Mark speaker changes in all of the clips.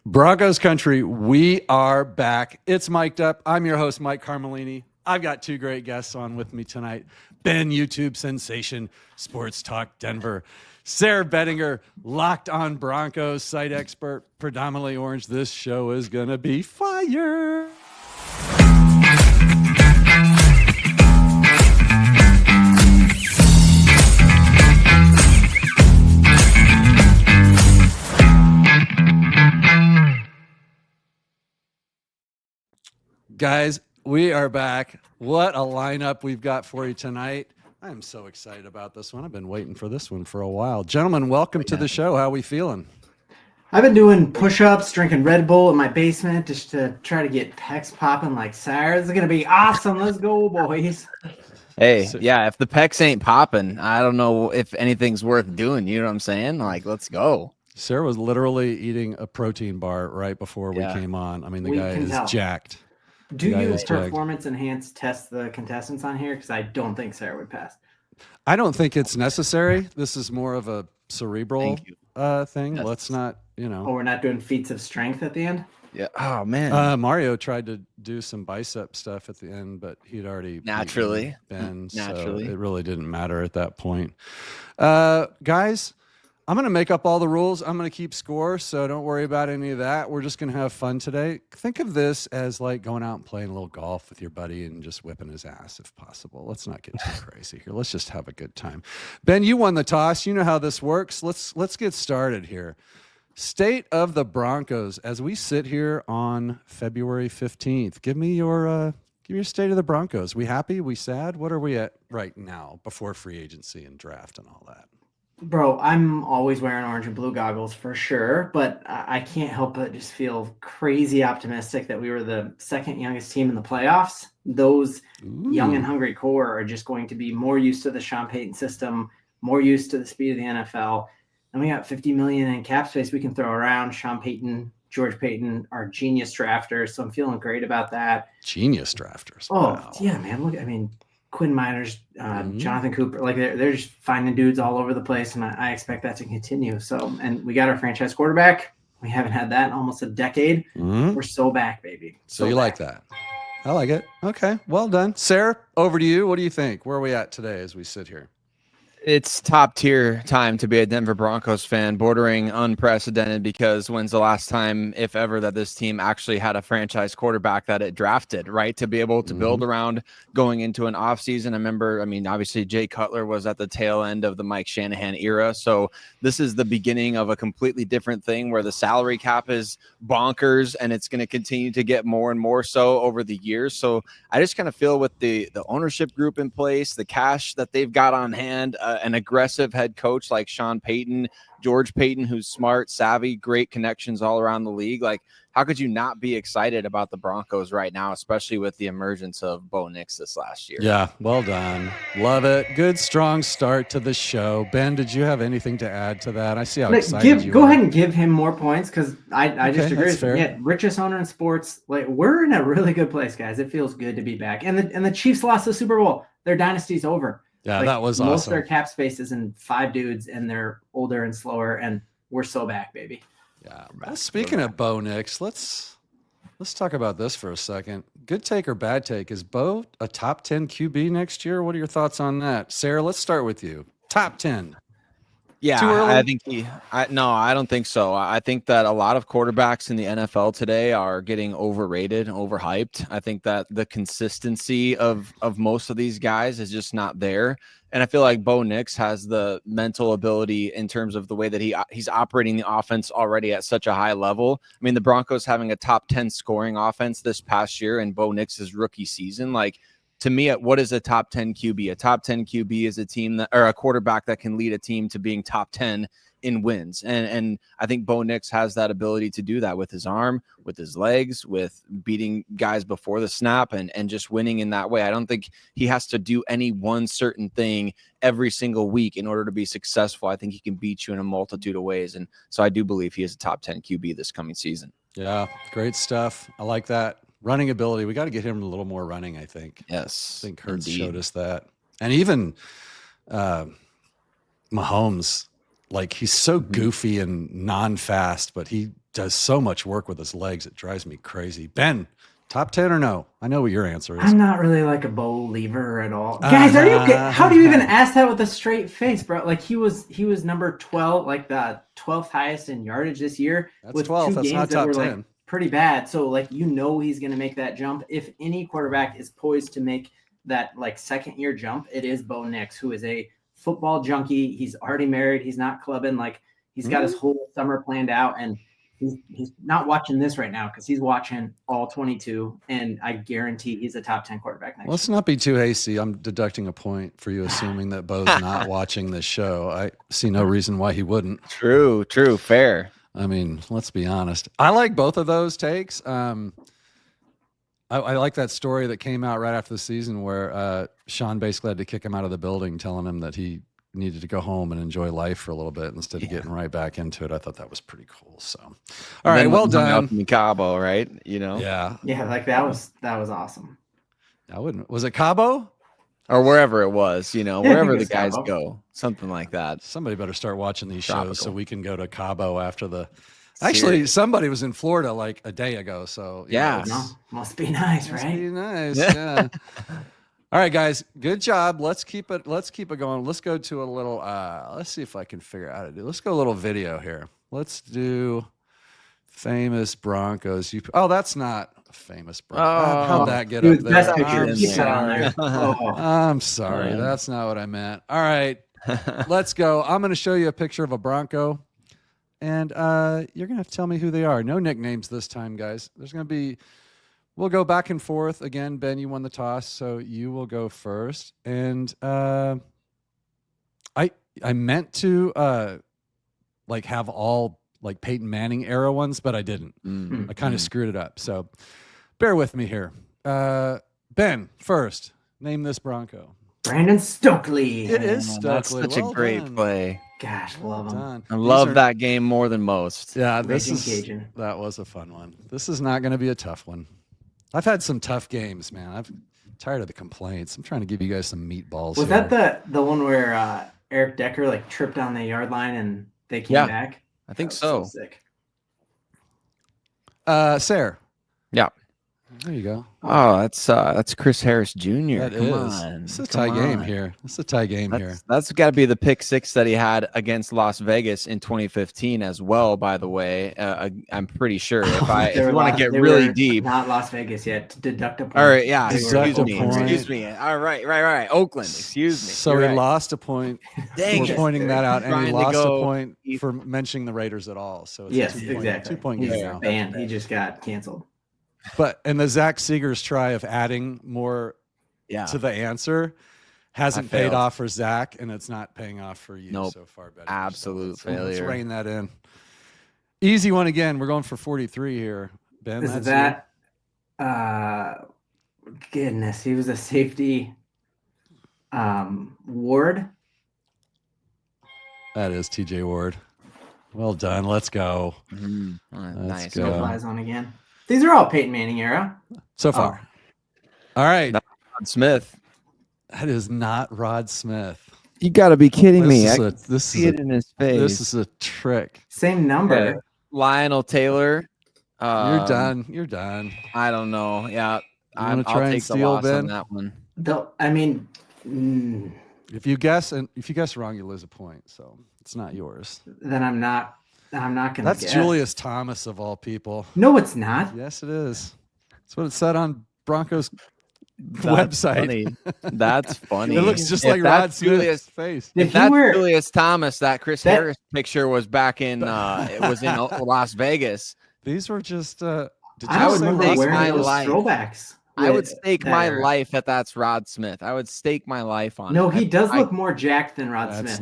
Speaker 1: Broncos country, we are back. It's mic'd up. I'm your host, Mike Carmelini. I've got two great guests on with me tonight. Ben, YouTube sensation, Sports Talk Denver. Sayre Bedinger, Locked On Broncos, site expert, predominantly orange. This show is going to be fire. Guys, we are back. What a lineup we've got for you tonight. I'm so excited about this one. I've been waiting for this one for a while. Gentlemen, welcome to the show. How are we feeling?
Speaker 2: I've been doing push-ups, drinking Red Bull in my basement just to try to get pecs popping like Sayre. This is going to be awesome. Let's go, boys.
Speaker 3: Hey, yeah, if the pecs ain't popping, I don't know if anything's worth doing. You know what I'm saying? Like, let's go.
Speaker 1: Sayre was literally eating a protein bar right before we came on. I mean, the guy is jacked.
Speaker 2: Do you performance enhanced test the contestants on here? Because I don't think Sayre would pass.
Speaker 1: I don't think it's necessary. This is more of a cerebral thing. Yes. Let's not,
Speaker 2: Oh, we're not doing feats of strength at the end?
Speaker 3: Yeah. Oh, man.
Speaker 1: Mario tried to do some bicep stuff at the end, but he'd already been, so it really didn't matter at that point. Guys, I'm going to make up all the rules. I'm going to keep score, so don't worry about any of that. We're just going to have fun today. Think of this as like going out and playing a little golf with your buddy and just whipping his ass if possible. Let's not get too crazy here. Let's just have a good time. Ben, you won the toss. You know how this works. Let's get started here. State of the Broncos as we sit here on February 15th. Give me your state of the Broncos. We happy? We sad? What are we at right now before free agency and draft and all that?
Speaker 2: Bro, I'm always wearing orange and blue goggles for sure, but I can't help but just feel crazy optimistic that we were the second youngest team in the playoffs. Those young and hungry core are just going to be more used to the Sean Payton system, more used to the speed of the NFL. And we got $50 million in cap space we can throw around. Sean Payton, George Payton are genius drafters, so I'm feeling great about that.
Speaker 1: Genius drafters.
Speaker 2: Oh, wow. Yeah, man. Look, I mean, Quinn Miners, Jonathan Cooper, like they're just finding dudes all over the place, and I expect that to continue. So, and we got our franchise quarterback. We haven't had that in almost a decade. We're so back, baby.
Speaker 1: So you like that? I like it. Okay, well done. Sayre, over to you. What do you think? Where are we at today as we sit here?
Speaker 3: It's top tier time to be a Denver Broncos fan, bordering unprecedented, because when's the last time, if ever, that this team actually had a franchise quarterback that it drafted, right? To be able to build around going into an offseason. I remember, obviously Jay Cutler was at the tail end of the Mike Shanahan era. So this is the beginning of a completely different thing where the salary cap is bonkers and it's going to continue to get more and more so over the years. So I just kind of feel with the ownership group in place, the cash that they've got on hand, an aggressive head coach like Sean Payton, George Payton, who's smart, savvy, great connections all around the league. Like, how could you not be excited about the Broncos right now, especially with the emergence of Bo Nix this last year?
Speaker 1: Yeah, well done. Love it. Good, strong start to the show. Ben, did you have anything to add to that? I see how excited you are.
Speaker 2: Go ahead and give him more points, because I just agree with you. Yeah, richest owner in sports. Like, we're in a really good place, guys. It feels good to be back. And the Chiefs lost the Super Bowl. Their dynasty's over.
Speaker 1: Yeah, that was awesome.
Speaker 2: Most of their cap space is in 5 dudes, and they're older and slower, and we're so back, baby.
Speaker 1: Yeah. Well, speaking of Bo Nix, let's talk about this for a second. Good take or bad take? Is Bo a top 10 QB next year? What are your thoughts on that? Sayre, let's start with you. Top 10.
Speaker 3: Yeah, I think I don't think so. I think that a lot of quarterbacks in the NFL today are getting overrated, overhyped. I think that the consistency of most of these guys is just not there. And I feel like Bo Nix has the mental ability in terms of the way that he's operating the offense already at such a high level. I mean, the Broncos having a top 10 scoring offense this past year in Bo Nix's rookie season, like, to me, what is a top 10 QB? A top 10 QB is a team that, or a quarterback that can lead a team to being top 10 in wins. And I think Bo Nix has that ability to do that with his arm, with his legs, with beating guys before the snap and just winning in that way. I don't think he has to do any one certain thing every single week in order to be successful. I think he can beat you in a multitude of ways. And so I do believe he is a top 10 QB this coming season.
Speaker 1: Yeah, great stuff. I like that. Running ability. We got to get him a little more running, I think.
Speaker 3: Yes.
Speaker 1: I think Hurts showed us that. And even Mahomes, like, he's so goofy and non-fast, but he does so much work with his legs. It drives me crazy. Ben, top 10 or no? I know what your answer is.
Speaker 2: I'm not really like a Believer at all. Guys, are you okay? How do you even ask that with a straight face, bro? Like he was number 12, like the 12th highest in yardage this year.
Speaker 1: That's
Speaker 2: with
Speaker 1: 12.
Speaker 2: two
Speaker 1: That's
Speaker 2: games
Speaker 1: not
Speaker 2: that
Speaker 1: top
Speaker 2: were
Speaker 1: 10.
Speaker 2: like pretty bad. So like he's gonna make that jump. If any quarterback is poised to make that like second year jump, it is Bo Nix, who is a football junkie. He's already married. He's not clubbing. Like he's got his whole summer planned out, and he's not watching this right now because he's watching all 22, and I guarantee he's a top 10 quarterback next year.
Speaker 1: Let's not be too hasty. I'm deducting a point for you assuming that Bo's not watching this show. I see no reason why he wouldn't.
Speaker 3: True, fair.
Speaker 1: I mean, let's be honest. I like both of those takes. I like that story that came out right after the season where Sean basically had to kick him out of the building, telling him that he needed to go home and enjoy life for a little bit instead of getting right back into it. I thought that was pretty cool. So, all right, well done.
Speaker 3: In Cabo, right?
Speaker 2: Yeah, like that was awesome.
Speaker 1: Was it Cabo
Speaker 3: or wherever it was? Wherever the guys go, something like that.
Speaker 1: Somebody better start watching these shows so we can go to Cabo after the. Actually, somebody was in Florida like a day ago. So
Speaker 2: must be nice, right?
Speaker 1: Must be nice. Yeah. All right, guys, good job. Let's keep it going. Let's go to a little, let's see if I can figure out how to do. Let's go a little video here. Let's do famous Broncos. That's not a famous Broncos. How'd that get up there? I'm sorry. That's not what I meant. All right, let's go. I'm going to show you a picture of a Bronco, and you're going to have to tell me who they are. No nicknames this time, guys. There's going to be... We'll go back and forth. Again, Ben, you won the toss, so you will go first. And I meant to have all like Peyton Manning era ones, but I didn't. I kind of screwed it up. So bear with me here. Ben, first, name this Bronco.
Speaker 2: Brandon Stokely.
Speaker 1: It is Stokely.
Speaker 3: That's such a great play.
Speaker 2: Gosh, love him.
Speaker 3: I love that game more than most.
Speaker 1: Yeah, that was a fun one. This is not going to be a tough one. I've had some tough games, man. I'm tired of the complaints. I'm trying to give you guys some meatballs.
Speaker 2: Was that the one where Eric Decker like tripped on the yard line and they came back?
Speaker 3: I think so.
Speaker 2: Sick.
Speaker 1: Sayre.
Speaker 3: Yeah.
Speaker 1: There you go.
Speaker 3: Oh, that's Chris Harris Jr.
Speaker 1: Come on. It's a tie game here. That's got to be the pick six that he had against Las Vegas in 2015 as well, by the way. I'm pretty sure. If you want to get really deep.
Speaker 2: Not Las Vegas yet. To deduct a point.
Speaker 3: All right, yeah. Excuse me. All right. Oakland, excuse me.
Speaker 1: So he lost a point for pointing that out, and he lost a point for mentioning the Raiders at all. So it's a 2-point game now.
Speaker 2: Banned. He just got canceled.
Speaker 1: But the Zach Seegers try of adding more to the answer hasn't paid off for Zach, and it's not paying off for you so far. Betty.
Speaker 3: Absolute failure.
Speaker 1: Let's rein that in. Easy one again. We're going for 43 here. Ben,
Speaker 2: is that? Goodness, he was a safety. Ward.
Speaker 1: That is TJ Ward. Well done. Let's go.
Speaker 3: Nice.
Speaker 2: No flies on again. These are all Peyton Manning era.
Speaker 1: So far. All right.
Speaker 3: Rod Smith.
Speaker 1: That is not Rod Smith.
Speaker 3: You got to be kidding me.
Speaker 1: I
Speaker 3: see it in his face.
Speaker 1: This is a trick.
Speaker 2: Same number.
Speaker 3: Lionel Taylor.
Speaker 1: You're done.
Speaker 3: I don't know. Yeah.
Speaker 1: I'll take the loss on
Speaker 3: that one.
Speaker 1: If you guess wrong, you lose a point. So it's not yours.
Speaker 2: Then I'm not going to
Speaker 1: That's Julius Thomas of all people.
Speaker 2: No, it's not.
Speaker 1: Yes, it is. That's what it said on Broncos website.
Speaker 3: That's funny.
Speaker 1: It looks just like Rod Smith's face.
Speaker 3: If that's Julius Thomas, that Chris Harris picture was back in it was in Las Vegas.
Speaker 1: These were just
Speaker 2: I would stake my life. Throwbacks.
Speaker 3: I would stake my life that's Rod Smith. I would stake my life on it.
Speaker 2: No, he does look more jacked than Rod Smith.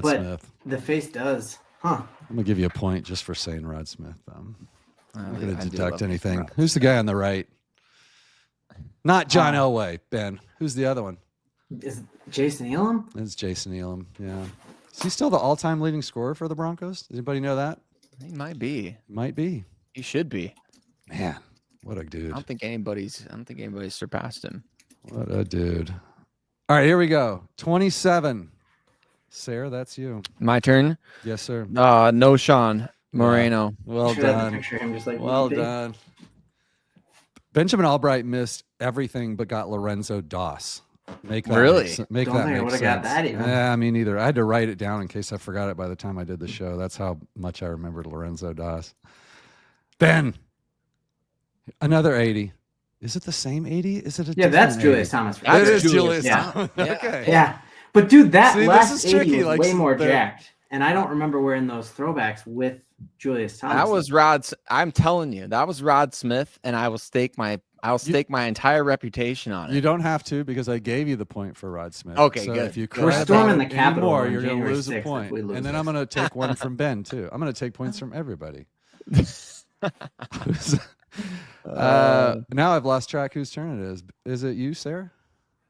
Speaker 1: Smith.
Speaker 2: The face does. Huh.
Speaker 1: I'm going to give you a point just for saying Rod Smith. I'm not going to deduct anything. Who's the guy on the right? Not John Elway, Ben. Who's the other one?
Speaker 2: Is Jason Elam?
Speaker 1: It's Jason Elam, yeah. Is he still the all-time leading scorer for the Broncos? Does anybody know that?
Speaker 3: He might be.
Speaker 1: He
Speaker 3: should be.
Speaker 1: Man, what a dude.
Speaker 3: I don't think anybody's surpassed him.
Speaker 1: What a dude. All right, here we go. 27. Sayre, that's you.
Speaker 3: My turn?
Speaker 1: Yes, sir.
Speaker 3: No, Sean. Moreno.
Speaker 1: Yeah. Well done.
Speaker 2: Picture him just like
Speaker 1: well done. Benjamin Albright missed everything but got Lorenzo Doss. Make that
Speaker 3: really?
Speaker 1: Make
Speaker 2: Don't
Speaker 1: that
Speaker 2: think I
Speaker 1: make
Speaker 2: would have
Speaker 1: sense.
Speaker 2: got that even.
Speaker 1: Yeah, me neither. I had to write it down in case I forgot it by the time I did the show. That's how much I remembered Lorenzo Doss. Ben, another 80. Is it the same 80? Is it a
Speaker 2: yeah? That's
Speaker 1: 80?
Speaker 2: Julius Thomas.
Speaker 1: It is Julius
Speaker 2: yeah.
Speaker 1: Thomas. Okay.
Speaker 2: Yeah, but dude, that
Speaker 1: See,
Speaker 2: last 80
Speaker 1: tricky,
Speaker 2: was
Speaker 1: like,
Speaker 2: way more jacked, and I don't remember wearing those throwbacks with Julius Thomas.
Speaker 3: That was Rod. I'm telling you, that was Rod Smith, and I will stake my entire reputation on it.
Speaker 1: You don't have to because I gave you the point for Rod Smith.
Speaker 3: Okay,
Speaker 1: so
Speaker 3: good.
Speaker 1: If you
Speaker 2: We're storming the Capitol,
Speaker 1: you're going to lose a
Speaker 2: 6th
Speaker 1: point, and then
Speaker 2: this.
Speaker 1: I'm going to take one from Ben too. I'm going to take points from everybody. Now I've lost track whose turn it is. Is it you, Sarah?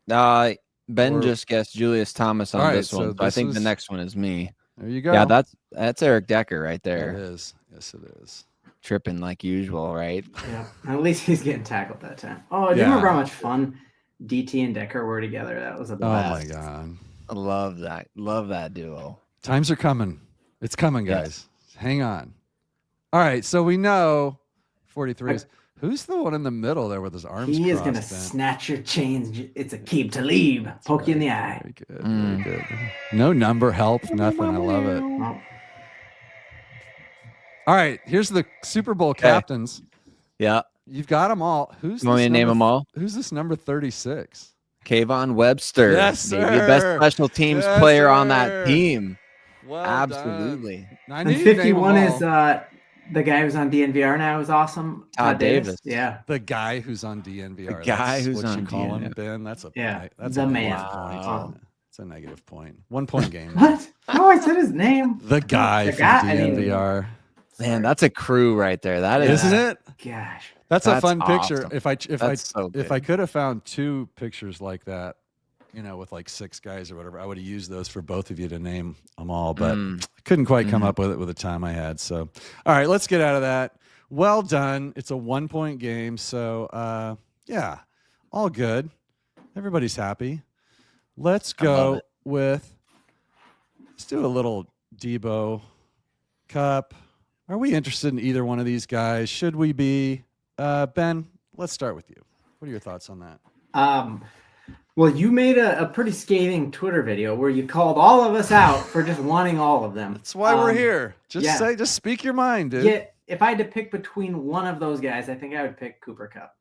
Speaker 3: Ben just guessed Julius Thomas on this one. So I think the next one is me.
Speaker 1: There you go.
Speaker 3: Yeah, that's Eric Decker right there.
Speaker 1: It is. Yes, it is.
Speaker 3: Tripping like usual, right?
Speaker 2: Yeah. At least he's getting tackled that time. Oh, do you remember how much fun DT and Decker were together? That was a blast.
Speaker 1: Oh my god.
Speaker 3: I love that. Love that duo.
Speaker 1: Times are coming. It's coming, guys. Yes. Hang on. All right, so we know 43 is who's the one in the middle there with his arms
Speaker 2: He is
Speaker 1: crossed?
Speaker 2: Going to snatch your chains. It's a keep to leave. Poke you in the eye.
Speaker 1: Very good. Very good. No number help, nothing. I love it.
Speaker 2: Oh.
Speaker 1: All right, here's the Super Bowl captains.
Speaker 3: Yeah.
Speaker 1: You've got them all. Who's
Speaker 3: you want me to name them all?
Speaker 1: Who's this number 36?
Speaker 3: Kayvon Webster.
Speaker 1: Yes, sir.
Speaker 3: Maybe the best special teams player on that team.
Speaker 1: Well
Speaker 3: absolutely.
Speaker 2: And 51 is the guy who's on DNVR now is awesome.
Speaker 3: Todd Davis.
Speaker 2: Yeah.
Speaker 1: The guy who's on DNVR.
Speaker 3: The guy who's on
Speaker 1: DNVR. Ben, that's a that's
Speaker 2: the
Speaker 1: a
Speaker 2: man.
Speaker 1: Wow. It's a negative point. 1 point game.
Speaker 2: What? No, I said his name.
Speaker 1: The guy from DNVR.
Speaker 3: Man, that's a crew right there. That is,
Speaker 1: isn't it?
Speaker 2: Gosh,
Speaker 1: that's a fun
Speaker 3: awesome.
Speaker 1: picture. If I could have found 2 pictures like that, with like 6 guys or whatever, I would have used those for both of you to name them all, but I couldn't quite come up with it with the time I had. So, all right, let's get out of that. Well done. It's a 1 point game. So, yeah, all good. Everybody's happy. Let's go let's do a little Debo Cup. Are we interested in either one of these guys? Should we be? Ben, let's start with you. What are your thoughts on that?
Speaker 2: Well, you made a pretty scathing Twitter video where you called all of us out for just wanting all of them.
Speaker 1: That's why we're here. Just speak your mind, dude.
Speaker 2: Yeah, if I had to pick between one of those guys, I think I would pick Cooper Kupp.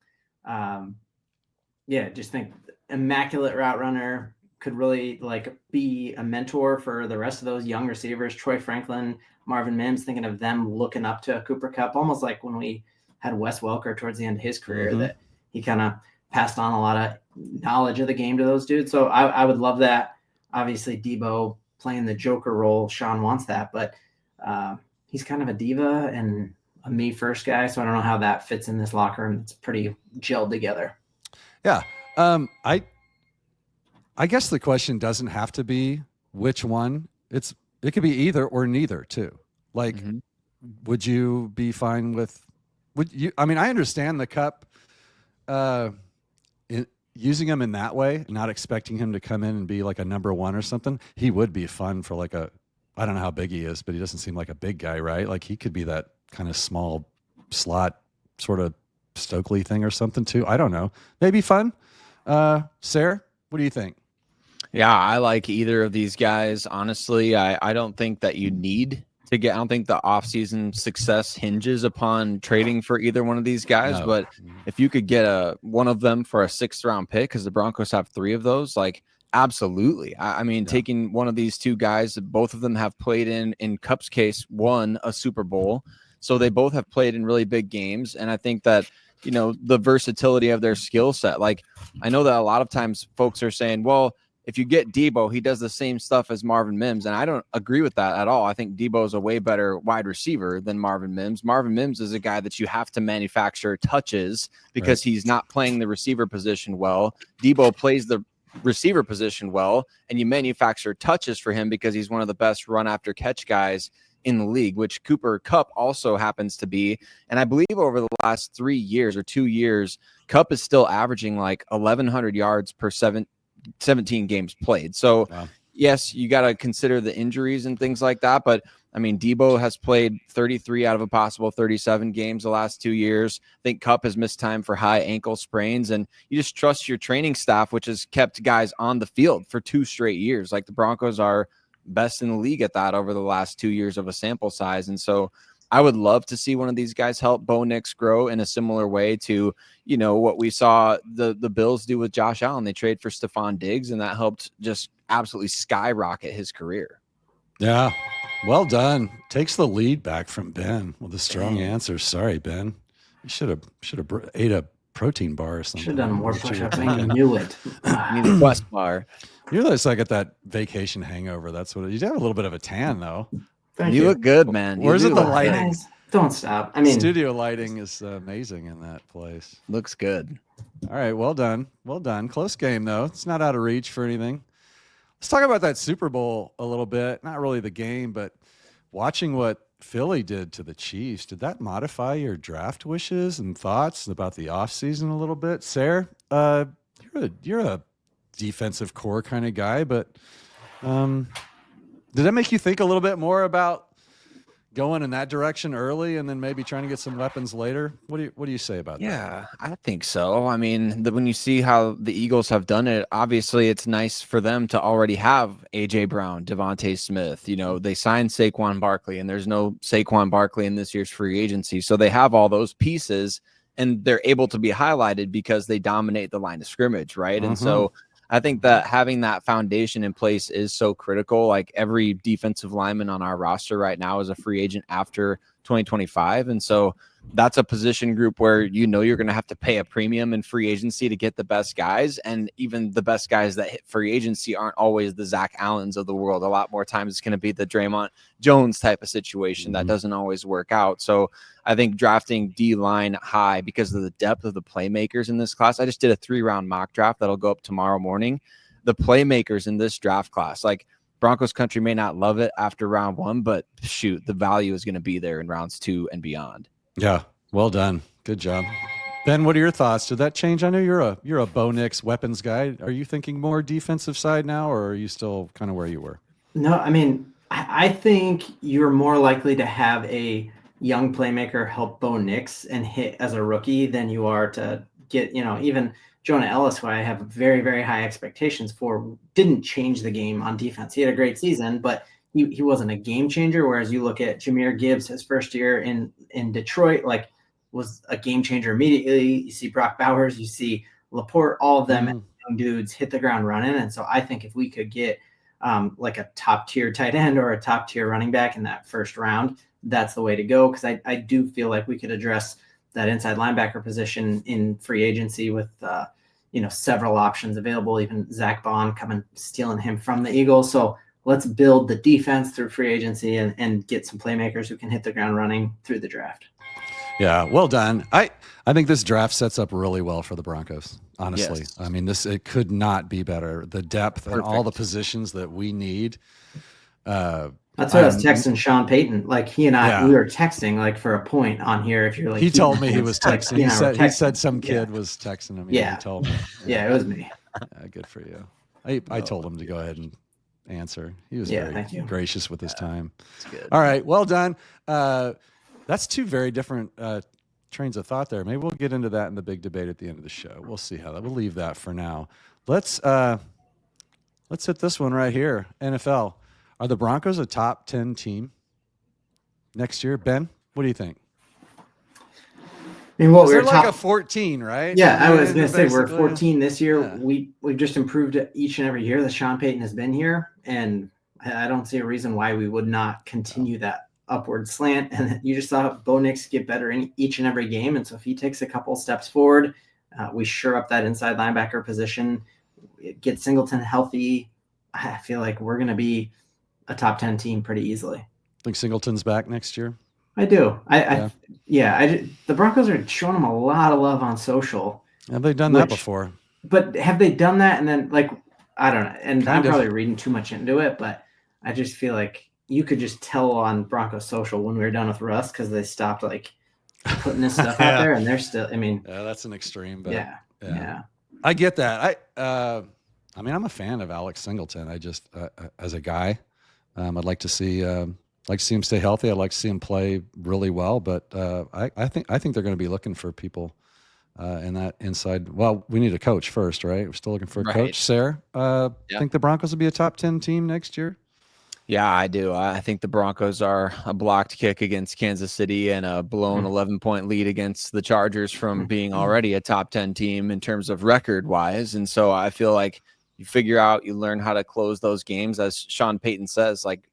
Speaker 2: Just think immaculate route runner, could really be a mentor for the rest of those young receivers. Troy Franklin, Marvin Mims, thinking of them looking up to Cooper Kupp, almost like when we had Wes Welker towards the end of his career, that he kind of passed on a lot of knowledge of the game to those dudes. So I would love that. Obviously, Debo playing the Joker role, Sean wants that, but he's kind of a diva and a me first guy. So I don't know how that fits in this locker room. It's pretty gelled together.
Speaker 1: Yeah. I guess the question doesn't have to be which one. It could be either or neither too. Would you be fine with? I understand the Cup, using him in that way, not expecting him to come in and be like a number 1 or something. He would be fun for I don't know how big he is, but he doesn't seem like a big guy, right? Like he could be that kind of small slot sort of Stokely thing or something too. I don't know. Maybe fun. Sarah, what do you think?
Speaker 3: Yeah, I like either of these guys. Honestly, I don't think that you need to get. I don't think the offseason success hinges upon trading for either one of these guys. No. But if you could get one of them for a 6th round pick, because the Broncos have 3 of those, absolutely. Taking one of these 2 guys, both of them have played in Kupp's case, won a Super Bowl. So they both have played in really big games. And I think that, the versatility of their skill set. I know that a lot of times folks are saying, well, if you get Debo, he does the same stuff as Marvin Mims. And I don't agree with that at all. I think Debo is a way better wide receiver than Marvin Mims. Marvin Mims is a guy that you have to manufacture touches because he's not playing the receiver position well. Debo plays the receiver position well, and you manufacture touches for him because he's one of the best run after catch guys in the league, which Cooper Kupp also happens to be. And I believe over the last 3 years or 2 years, Kupp is still averaging 1,100 yards per 17 games played. So yes, you got to consider the injuries and things like that, but I mean, Debo has played 33 out of a possible 37 games the last 2 years. I think Kupp has missed time for high ankle sprains, and you just trust your training staff, which has kept guys on the field for 2 straight years. Like, the Broncos are best in the league at that over the last 2 years of a sample size. And so I would love to see one of these guys help Bo Nix grow in a similar way to, what we saw the Bills do with Josh Allen. They trade for Stephon Diggs, and that helped just absolutely skyrocket his career.
Speaker 1: Yeah. Well done. Takes the lead back from Ben with a strong answer. Sorry, Ben. You should have ate a protein bar or something.
Speaker 2: Should have done more push-ups. I knew it.
Speaker 3: You need a Quest bar.
Speaker 1: You're just like at that vacation hangover. That's what you have a little bit of a tan though.
Speaker 3: You look good, man.
Speaker 1: Where's it the lighting?
Speaker 2: Guys, don't stop. I mean,
Speaker 1: studio lighting is amazing in that place.
Speaker 3: Looks good.
Speaker 1: All right. Well done. Well done. Close game though. It's not out of reach for anything. Let's talk about that Super Bowl a little bit. Not really the game, but watching what Philly did to the Chiefs. Did that modify your draft wishes and thoughts about the offseason a little bit? Sayre, you're a defensive core kind of guy, but did that make you think a little bit more about going in that direction early and then maybe trying to get some weapons later? What do you say about that?
Speaker 3: Yeah, I think so. I mean, when you see how the Eagles have done it, obviously it's nice for them to already have A.J. Brown, Devontae Smith. They signed Saquon Barkley, and there's no Saquon Barkley in this year's free agency. So they have all those pieces, and they're able to be highlighted because they dominate the line of scrimmage, right? And so I think that having that foundation in place is so critical. Like, every defensive lineman on our roster right now is a free agent after 2025. And so that's a position group where you're going to have to pay a premium in free agency to get the best guys. And even the best guys that hit free agency aren't always the Zach Allens of the world. A lot more times it's going to be the Draymond Jones type of situation that doesn't always work out. So I think drafting D-line high because of the depth of the playmakers in this class. I just did a 3-round mock draft that'll go up tomorrow morning. The playmakers in this draft class, like, Broncos country may not love it after round 1, but shoot, the value is going to be there in rounds 2 and beyond.
Speaker 1: Yeah. Well done. Good job. Ben, what are your thoughts? Did that change? I know you're a Bo Nix weapons guy. Are you thinking more defensive side now, or are you still kind of where you were?
Speaker 2: No, I mean, I think you're more likely to have a young playmaker help Bo Nix and hit as a rookie than you are to get, even Jonah Ellis, who I have very, very high expectations for, didn't change the game on defense. He had a great season, but he wasn't a game changer. Whereas you look at Jahmyr Gibbs, his first year in Detroit, was a game changer immediately. You see Brock Bowers, you see Laporte, all of them young dudes hit the ground running. And so I think if we could get like a top tier tight end or a top tier running back in that first round, that's the way to go. Because I do feel like we could address that inside linebacker position in free agency with several options available. Even Zach Bond stealing him from the Eagles. So let's build the defense through free agency and get some playmakers who can hit the ground running through the draft.
Speaker 1: Yeah, well done. I think this draft sets up really well for the Broncos, honestly. Yes. I mean, it could not be better. The depth and all the positions that we need.
Speaker 2: That's what I was texting Sean Payton. Like, he and I, we were texting for a point on here. If you're like,
Speaker 1: he told me he was texting. He said some kid was texting him.
Speaker 2: Yeah,
Speaker 1: he told me.
Speaker 2: Yeah, it was me.
Speaker 1: Yeah, good for you. I told him to go ahead and answer. He was very gracious with his time.
Speaker 3: That's good.
Speaker 1: All right, well done. That's 2 very different trains of thought there. Maybe we'll get into that in the big debate at the end of the show. We'll see how that. We'll leave that for now. Let's hit this one right here. NFL. Are the Broncos a top 10 team next year? Ben, what do you think?
Speaker 2: I mean,
Speaker 1: we're like a 14, right?
Speaker 2: Yeah, I was going to say we're 14 this year. Yeah. We've just improved each and every year that Sean Payton has been here, and I don't see a reason why we would not continue that upward slant. And you just saw Bo Nix get better in each and every game, and so if he takes a couple steps forward, we shore up that inside linebacker position, get Singleton healthy. I feel like we're going to be a top 10 team pretty easily.
Speaker 1: Think Singleton's back next year?
Speaker 2: I do. The Broncos are showing him a lot of love on social.
Speaker 1: Have they done that before?
Speaker 2: But have they done that? And then, I don't know. And I'm probably reading too much into it, but I just feel like you could just tell on Broncos social when we were done with Russ, because they stopped putting this stuff out there, and they're still. I mean,
Speaker 1: that's an extreme, but
Speaker 2: yeah.
Speaker 1: I get that. I mean, I'm a fan of Alex Singleton. I just, as a guy, I'd like to see like to see him stay healthy. I'd like to see him play really well, but I think they're going to be looking for people in that inside. Well, we need a coach first, right? We're still looking for a coach. Sayre, think the Broncos will be a top 10 team next year?
Speaker 3: Yeah, I do. I think the Broncos are a blocked kick against Kansas City and a blown 11-point lead against the Chargers from being already a top 10 team in terms of record wise. And so I feel like you learn how to close those games. As Sean Payton says, like,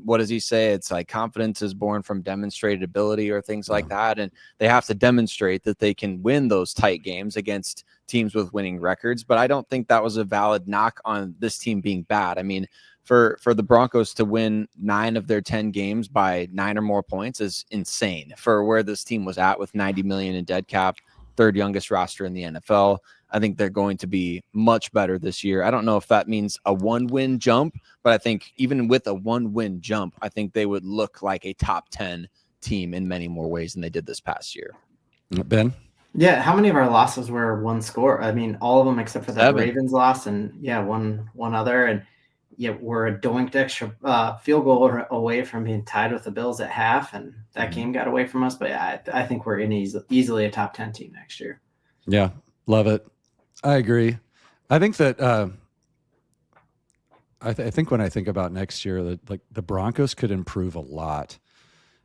Speaker 3: what does he say? It's like confidence is born from demonstrated ability or things like that. And they have to demonstrate that they can win those tight games against teams with winning records. But I don't think that was a valid knock on this team being bad. I mean, for the Broncos to win 9 of their 10 games by 9 or more points is insane for where this team was at with $90 million in dead cap, third youngest roster in the NFL. I think they're going to be much better this year. I don't know if that means a 1-win jump, but I think even with a 1-win jump, I think they would look like a top 10 team in many more ways than they did this past year.
Speaker 1: Ben?
Speaker 2: Yeah, how many of our losses were one score? I mean, all of them except for that
Speaker 3: 7.
Speaker 2: Ravens loss and one other. And we're a doinked extra field goal away from being tied with the Bills at half, and that game got away from us. But I think we're easily a top 10 team next year.
Speaker 1: Yeah, love it. I agree. I think that I think when I think about next year, that like the Broncos could improve a lot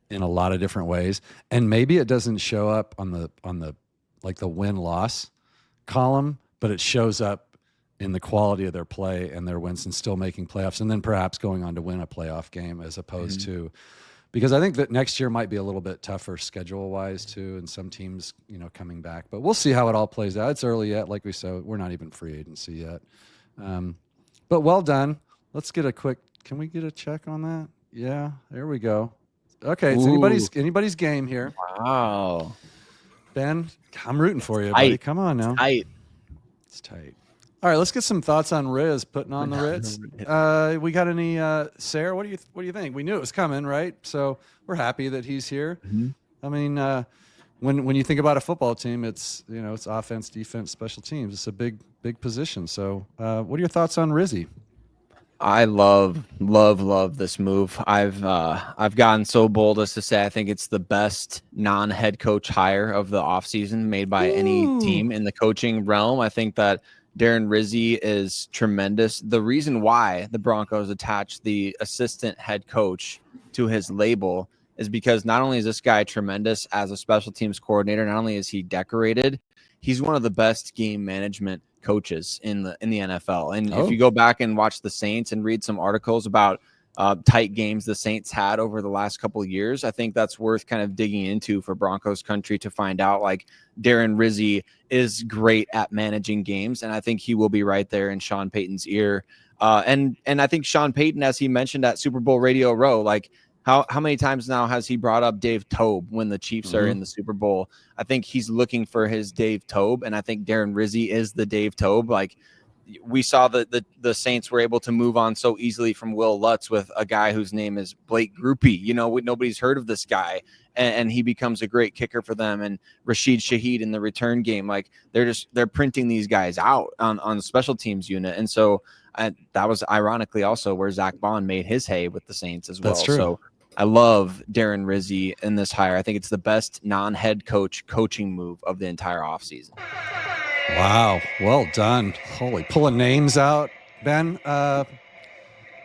Speaker 1: in a lot of different ways, and maybe it doesn't show up on the like the win-loss column, but it shows up in the quality of their play and their wins and still making playoffs, and then perhaps going on to win a playoff game as opposed to, because I think that next year might be a little bit tougher schedule-wise too, and some teams, coming back. But we'll see how it all plays out. It's early yet. Like we said, we're not even free agency yet. But well done. Let's get can we get a check on that? Yeah, there we go. Okay, it's anybody's game here.
Speaker 3: Wow.
Speaker 1: Ben, I'm rooting for you, buddy. Come on now. It's tight. All right, let's get some thoughts on Riz putting on the Ritz. We got any Sayre? What do you think? We knew it was coming, right? So we're happy that he's here. Mm-hmm. I mean, when you think about a football team, it's it's offense, defense, special teams. It's a big position. So what are your thoughts on Rizzy?
Speaker 3: I love this move. I've gotten so bold as to say I think it's the best non-head coach hire of the offseason made by any team in the coaching realm. I think that Darren Rizzi is tremendous. The reason why the Broncos attached the assistant head coach to his label is because not only is this guy tremendous as a special teams coordinator, not only is he decorated, he's one of the best game management coaches in the NFL. And if you go back and watch the Saints and read some articles about tight games the Saints had over the last couple of years, I think that's worth kind of digging into for Broncos country to find out, like, Darren Rizzi is great at managing games, and I think he will be right there in Sean Payton's ear. And I think Sean Payton, as he mentioned at Super Bowl Radio Row, like, how many times now has he brought up Dave Toub when the Chiefs are in the Super Bowl? I think he's looking for his Dave Toub, and I think Darren Rizzi is the Dave Toub. Like, we saw the Saints were able to move on so easily from Will Lutz with a guy whose name is Blake Grupe. Nobody's heard of this guy, and he becomes a great kicker for them. And Rashid Shaheed in the return game, like, they're printing these guys out on the special teams unit. And so that was ironically also where Zach Bond made his hay with the Saints as well. That's true. So I love Darren Rizzi in this hire. I think it's the best non-head coach coaching move of the entire offseason.
Speaker 1: Wow, well done. Holy, pulling names out, Ben.
Speaker 2: I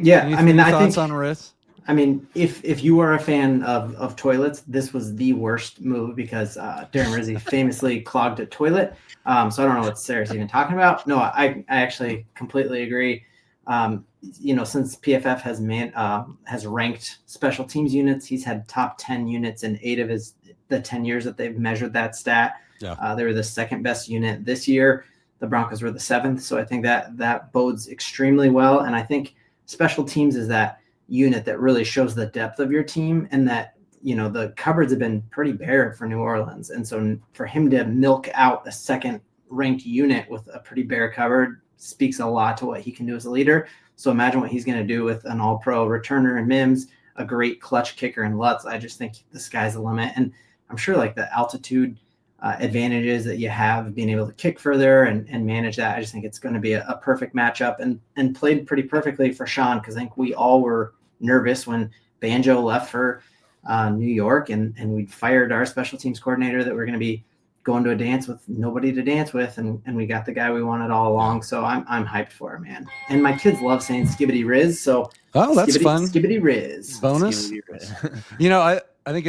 Speaker 2: think
Speaker 1: thoughts on Riz?
Speaker 2: I mean, if you are a fan of toilets, this was the worst move because Darren Rizzi famously clogged a toilet. So I don't know what Sarah's even talking about. No, I actually completely agree. Since PFF has ranked special teams units, he's had top 10 units in 8 of the 10 years that they've measured that stat. Yeah. They were the second best unit this year. The Broncos were the 7th. So I think that bodes extremely well. And I think special teams is that unit that really shows the depth of your team, and that, the cupboards have been pretty bare for New Orleans. And so for him to milk out a second ranked unit with a pretty bare cupboard speaks a lot to what he can do as a leader. So imagine what he's going to do with an all-pro returner in Mims, a great clutch kicker in Lutz. I just think the sky's the limit. And I'm sure, like, the altitude advantages that you have being able to kick further and manage that, I just think it's going to be a perfect matchup, and played pretty perfectly for Sean, because I think we all were nervous when Banjo left for New York, and we fired our special teams coordinator that we're going to be going to a dance with nobody to dance with, and we got the guy we wanted all along. So I'm hyped for it, man. And my kids love saying Skibbity Riz, so
Speaker 1: that's fun.
Speaker 2: Skibbity Riz
Speaker 1: bonus.
Speaker 2: Skibbity Riz.
Speaker 1: I think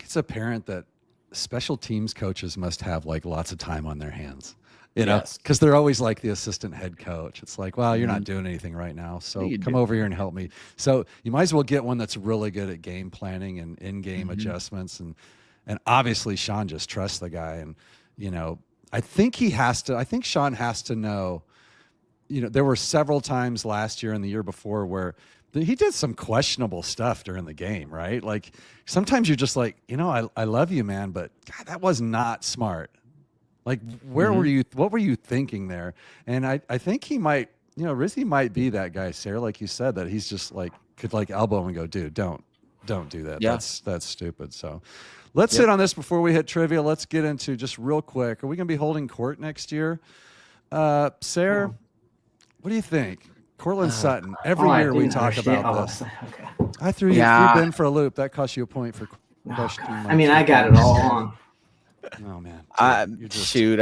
Speaker 1: it's apparent that special teams coaches must have like lots of time on their hands, because they're always like the assistant head coach. It's like, well, you're not doing anything right now, so come over here and help me. So you might as well get one that's really good at game planning and in-game adjustments, and obviously Sean just trusts the guy, and I think Sean has to know. There were several times last year and the year before where he did some questionable stuff during the game, right? Like sometimes you're just like, I love you, man, but God, that was not smart. Like, where were you? What were you thinking there? And I think he might, Rizzy might be that guy, Sayre, like you said, that he's just like could like elbow him and go, dude, don't do that. Yeah. That's stupid. So let's hit on this before we hit trivia. Let's get into just real quick. Are we going to be holding court next year? Sayre, what do you think? Courtland Sutton. Every year we talk about this.
Speaker 2: Okay.
Speaker 1: I threw you Ben for a loop. That cost you a point for questioning.
Speaker 2: I got it all along.
Speaker 1: Oh man.
Speaker 3: Shoot,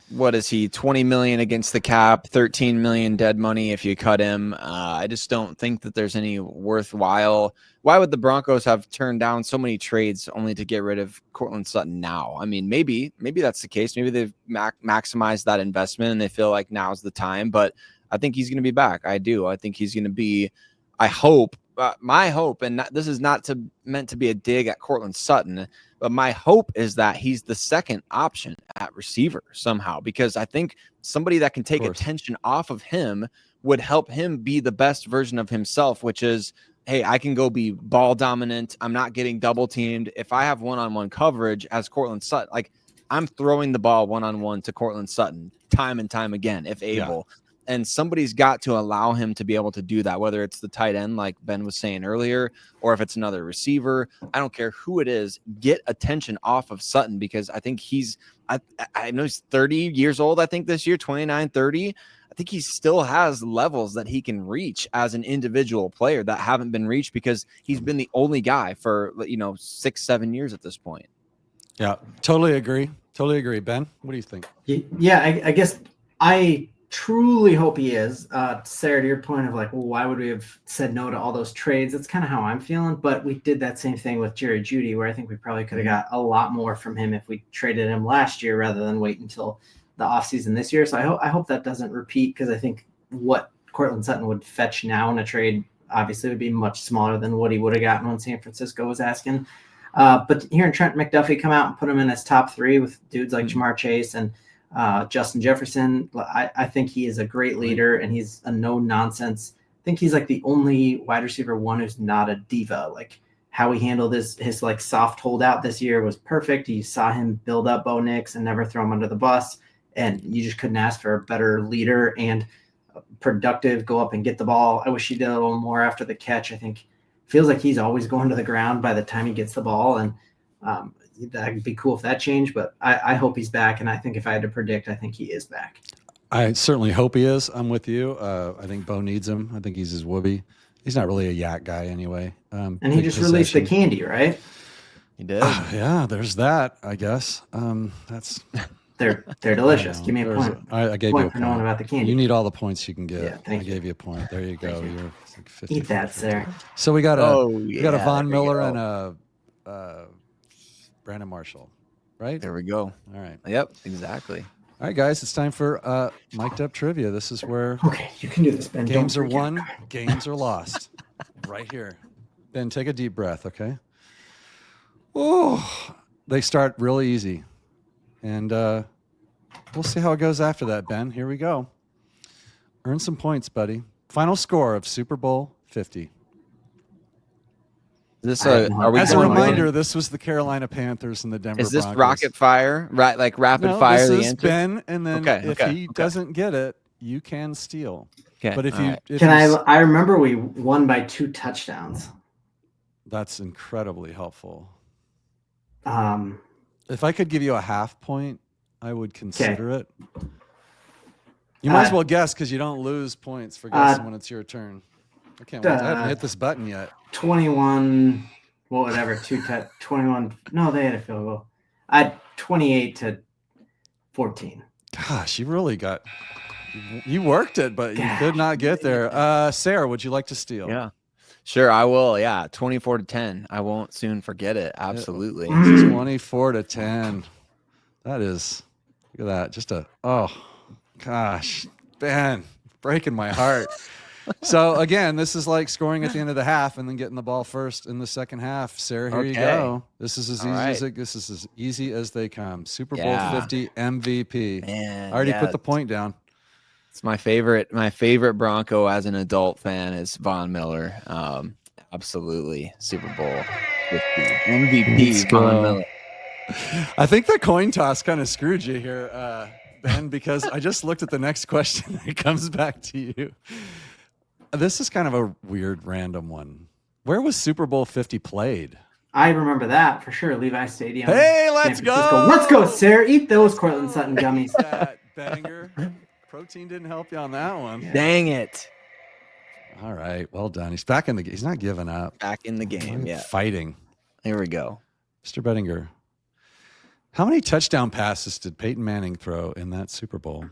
Speaker 3: what is he? 20 million against the cap, 13 million dead money if you cut him. I just don't think that there's any worthwhile. Why would the Broncos have turned down so many trades only to get rid of Courtland Sutton now? Maybe that's the case. Maybe they've maximized that investment and they feel like now's the time, but I think he's going to be back. I do. I think he's going to be, I hope, my hope, and this is not meant to be a dig at Courtland Sutton, but my hope is that he's the second option at receiver somehow, because I think somebody that can take attention off of him would help him be the best version of himself, which is, hey, I can go be ball dominant. I'm not getting double teamed. If I have one-on-one coverage as Courtland Sutton, like I'm throwing the ball one-on-one to Courtland Sutton time and time again, if able. Yeah. And somebody's got to allow him to be able to do that, whether it's the tight end, like Ben was saying earlier, or if it's another receiver. I don't care who it is. Get attention off of Sutton, because I think I know he's 30 years old, I think this year, 29, 30. I think he still has levels that he can reach as an individual player that haven't been reached because he's been the only guy for, 6-7 years at this point.
Speaker 1: Yeah, totally agree. Ben, what do you think?
Speaker 2: Yeah, I guess I truly hope he is. Sayre, to your point of like, well, why would we have said no to all those trades? That's kind of how I'm feeling. But we did that same thing with Jerry Jeudy, where I think we probably could have got a lot more from him if we traded him last year rather than wait until the offseason this year. So I hope that doesn't repeat, because I think what Courtland Sutton would fetch now in a trade obviously would be much smaller than what he would have gotten when San Francisco was asking. But hearing Trent McDuffie come out and put him in his top three with dudes like Jamar Chase and Justin Jefferson, I think he is a great leader, and he's a no-nonsense. I think he's like the only wide receiver one who's not a diva. Like how he handled his like soft holdout this year was perfect. You saw him build up Bo Nix and never throw him under the bus, and you just couldn't ask for a better leader and productive, go up and get the ball. I wish he did a little more after the catch. I think it feels like he's always going to the ground by the time he gets the ball, and that'd be cool if that changed, but I hope he's back. And I think if I had to predict, I think he is back.
Speaker 1: I certainly hope he is. I'm with you. I think Bo needs him. I think he's his whoopee. He's not really a yak guy anyway.
Speaker 2: And he just released the candy, right?
Speaker 3: He did.
Speaker 1: Yeah, there's that, I guess.
Speaker 2: They're delicious. Give me a point.
Speaker 1: I gave you a point
Speaker 2: for knowing about the candy.
Speaker 1: You need all the points you can get.
Speaker 2: Yeah, thank you.
Speaker 1: I gave you a point. There you go. You're like 50.
Speaker 2: Eat that, Sayre.
Speaker 1: So we got a Von Miller and a Brandon Marshall, right?
Speaker 3: There we go.
Speaker 1: All right.
Speaker 3: Yep, exactly.
Speaker 1: All right, guys, it's time for mic'd up trivia. This is where
Speaker 2: you can do this, Ben.
Speaker 1: Games are won, games are lost. Right here. Ben, take a deep breath, okay? Oh, they start really easy. And we'll see how it goes after that, Ben. Here we go. Earn some points, buddy. Final score of Super Bowl 50.
Speaker 3: As a
Speaker 1: reminder, this was the Carolina Panthers and the Denver Broncos.
Speaker 3: Is this rapid fire? Right, like rapid fire?
Speaker 1: This is Ben, and then if he doesn't get it, you can steal.
Speaker 3: Okay.
Speaker 1: But if
Speaker 2: I remember we won by 2 touchdowns.
Speaker 1: That's incredibly helpful.
Speaker 2: If
Speaker 1: I could give you a half point, I would consider it. You might as well guess, because you don't lose points for guessing when it's your turn. I can't wait. I haven't hit this button yet.
Speaker 2: 21, well, whatever, 21. No, they had a field goal. 28-14.
Speaker 1: Gosh, you really you worked it, but you could not get there. Sayre, would you like to steal?
Speaker 3: Yeah. Sure, I will. Yeah, 24-10. I won't soon forget it. Absolutely.
Speaker 1: 24-10. That is, look at that. Oh, gosh, Ben, breaking my heart. So again, this is like scoring at the end of the half and then getting the ball first in the second half. Sayre, here you go. This is as easy as they come. Super Bowl 50 MVP.
Speaker 3: Man,
Speaker 1: I already put the point down.
Speaker 3: It's my favorite Bronco as an adult fan is Von Miller. Absolutely. Super Bowl 50 MVP Von Miller.
Speaker 1: I think the coin toss kind of screwed you here, Ben, because I just looked at the next question. It comes back to you. This is kind of a weird random one. Where was Super Bowl 50 played?
Speaker 2: I remember that for sure. Levi Stadium.
Speaker 1: Hey, let's go.
Speaker 2: Let's go, Sayre. Eat those Courtland Sutton gummies.
Speaker 1: Bedinger. Protein didn't help you on that one.
Speaker 3: Yeah. Dang it.
Speaker 1: All right. Well done. He's back in the game. He's not giving up.
Speaker 3: Back in the game. Yeah.
Speaker 1: Fighting.
Speaker 3: Here we go.
Speaker 1: Mr. Bedinger. How many touchdown passes did Peyton Manning throw in that Super Bowl?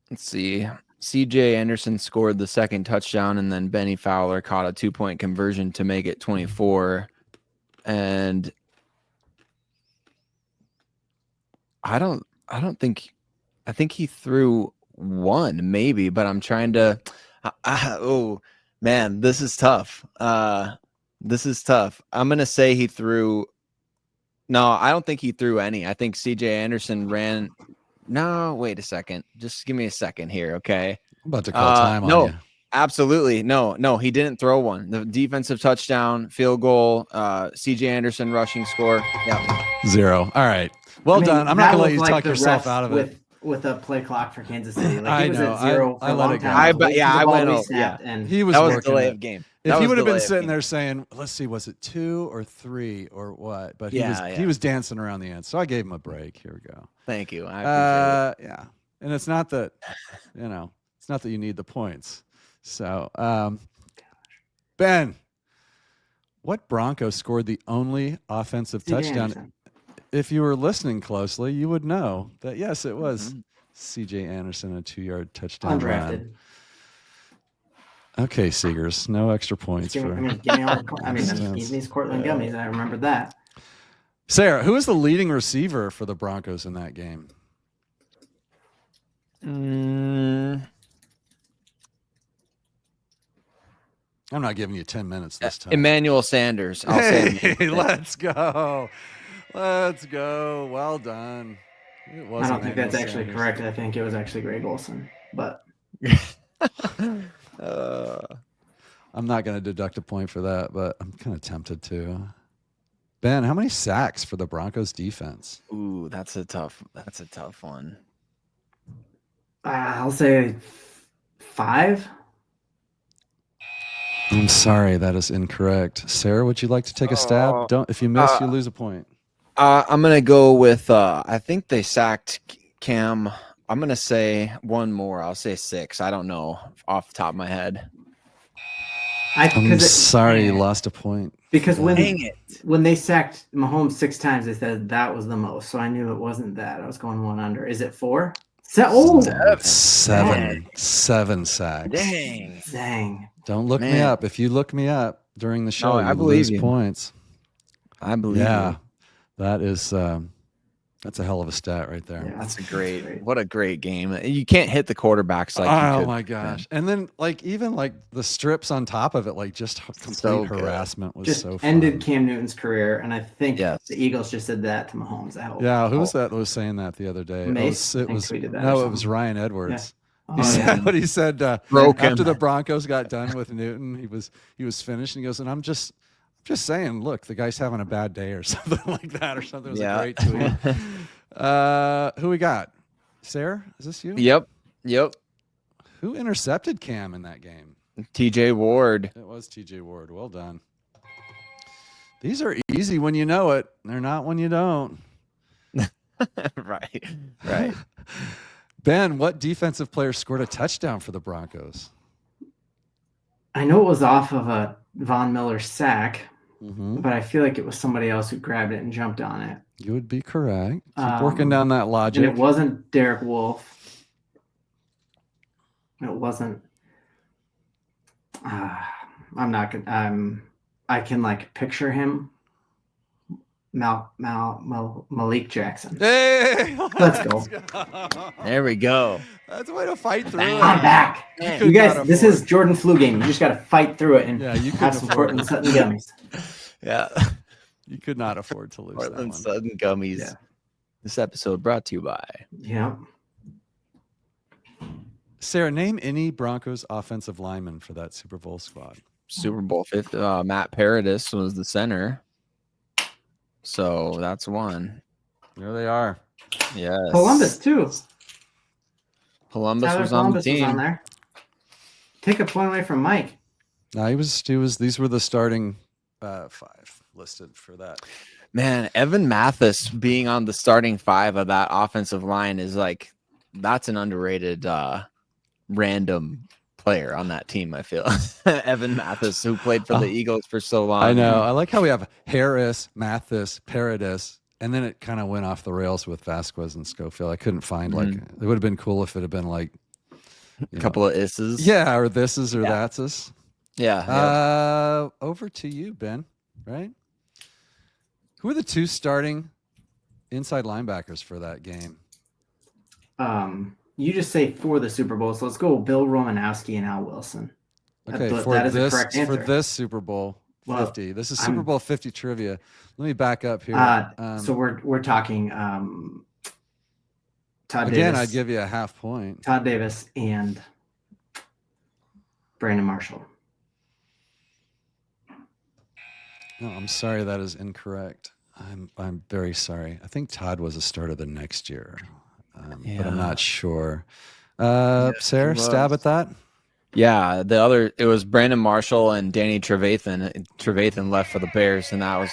Speaker 3: Let's see. CJ Anderson scored the second touchdown, and then Benny Fowler caught a 2-point conversion to make it 24. And I think he threw one maybe, but I'm trying to, oh man, this is tough. I'm going to say he threw. No, I don't think he threw any. I think CJ Anderson ran. No, wait a second. Just give me a second here. Okay.
Speaker 1: I'm about to call time on you.
Speaker 3: Absolutely. No, he didn't throw one. The defensive touchdown, field goal, CJ Anderson rushing score. Yeah.
Speaker 1: 0. All right. Well done. I'm not going to let you talk yourself out of it.
Speaker 2: With a play clock for Kansas City.
Speaker 1: Like,
Speaker 2: he was at 0 for a long time.
Speaker 3: I went over. Yeah.
Speaker 2: And
Speaker 1: he was
Speaker 3: a delay of game.
Speaker 1: If he would have been sitting there saying, let's see, was it 2 or 3 or what? But he was dancing around the end. So I gave him a break. Here we go.
Speaker 3: Thank you. I appreciate
Speaker 1: it. Yeah. And it's not that, it's not that you need the points. So, Ben, what Bronco scored the only offensive touchdown? If you were listening closely, you would know that, yes, it was CJ Anderson, a 2-yard touchdown run. Okay, Seegers, no extra points.
Speaker 2: Give me these Courtland gummies. I remember that.
Speaker 1: Sayre, who was the leading receiver for the Broncos in that game? I'm not giving you 10 minutes this time.
Speaker 3: Emmanuel Sanders. I'll say
Speaker 1: let's go. Let's go. Well done.
Speaker 2: I don't think that's actually correct. I think it was actually Greg Olsen. But
Speaker 1: I'm not going to deduct a point for that, but I'm kind of tempted to. Ben, how many sacks for the Broncos defense?
Speaker 3: Ooh, that's a tough one.
Speaker 2: I'll say 5.
Speaker 1: I'm sorry, that is incorrect. Sayre, would you like to take a stab? If you miss, you lose a point.
Speaker 3: I'm gonna go with I think they sacked Cam. I'm gonna say one more. I'll say 6. I don't know off the top of my head.
Speaker 1: I'm sorry, you lost a point.
Speaker 2: Because when they sacked Mahomes 6 times, they said that was the most. So I knew it wasn't that. I was going 1 under. Is it 4?
Speaker 1: 7 sacks.
Speaker 2: Dang.
Speaker 1: Don't look me up. If you look me up during the show,
Speaker 3: I
Speaker 1: you
Speaker 3: believe
Speaker 1: lose
Speaker 3: you.
Speaker 1: Points.
Speaker 3: I believe you.
Speaker 1: That is that's a hell of a stat right there.
Speaker 2: Yeah,
Speaker 3: that's what a great game. You can't hit the quarterbacks like you could.
Speaker 1: Oh my gosh. And then even the strips on top of it, just complete harassment was
Speaker 2: just
Speaker 1: so fun.
Speaker 2: Ended Cam Newton's career, and I think the Eagles just did that to Mahomes.
Speaker 1: Who was that was saying that the other day?
Speaker 2: Mace,
Speaker 1: it was Ryan Edwards.
Speaker 2: Yeah.
Speaker 1: He said what he said after the Broncos got done with Newton. He was finished, and he goes, and I'm just saying, look, the guy's having a bad day or something like that, or something. It was a great tweet. Who we got? Sayre, is this you?
Speaker 3: Yep.
Speaker 1: Who intercepted Cam in that game?
Speaker 3: TJ Ward.
Speaker 1: It was TJ Ward. Well done. These are easy when you know it. They're not when you don't.
Speaker 3: Right.
Speaker 1: Ben, what defensive player scored a touchdown for the Broncos?
Speaker 2: I know it was off of a Von Miller sack, but I feel like it was somebody else who grabbed it and jumped on it.
Speaker 1: You would be correct. Keep working down that logic.
Speaker 2: And it wasn't Derek Wolfe. It wasn't. I'm not gonna. I can like picture him. Malik Jackson.
Speaker 1: Hey,
Speaker 2: let's go.
Speaker 3: There we go.
Speaker 1: That's a way to fight through it.
Speaker 2: I'm back. You guys, this is Jordan Flu game. You just got to fight through it and
Speaker 1: you
Speaker 2: have some Courtland Sutton gummies.
Speaker 3: Yeah.
Speaker 1: You could not afford to lose
Speaker 3: Courtland
Speaker 1: that one.
Speaker 3: Sutton gummies. Yeah. This episode brought to you by.
Speaker 2: Yeah.
Speaker 1: Sarah, name any Broncos offensive lineman for that Super Bowl squad.
Speaker 3: Super Bowl 50. Matt Paradis was the center. So that's one.
Speaker 1: There they are.
Speaker 3: Yes.
Speaker 2: Columbus too.
Speaker 3: Columbus was on the team.
Speaker 2: Was on there. Take a point away from Mike.
Speaker 1: No, he was. These were the starting 5 listed for that.
Speaker 3: Man, Evan Mathis being on the starting 5 of that offensive line is like, that's an underrated random player on that team, I feel. Evan Mathis, who played for the Eagles for so long.
Speaker 1: I know. I like how we have Harris, Mathis, Paradis, and then it kind of went off the rails with Vasquez and Schofield. I couldn't find it would have been cool if it had been like
Speaker 3: a couple of is's.
Speaker 1: Yeah, or this's or thats's.
Speaker 3: Yeah.
Speaker 1: Over to you, Ben. Right? Who are the 2 starting inside linebackers for that game?
Speaker 2: You just say for the Super Bowl, so let's go Bill Romanowski and Al Wilson.
Speaker 1: Okay,
Speaker 2: that is the correct answer.
Speaker 1: For this Super Bowl 50. Well, this is Super Bowl 50 trivia. Let me back up here.
Speaker 2: So we're talking Todd Davis.
Speaker 1: Again, I'd give you a half point.
Speaker 2: Todd Davis and Brandon Marshall.
Speaker 1: No, I'm sorry, that is incorrect. I'm very sorry. I think Todd was a starter the next year. But I'm not sure. Sarah, stab at that.
Speaker 3: Yeah, it was Brandon Marshall and Danny Trevathan. Trevathan left for the Bears, and that was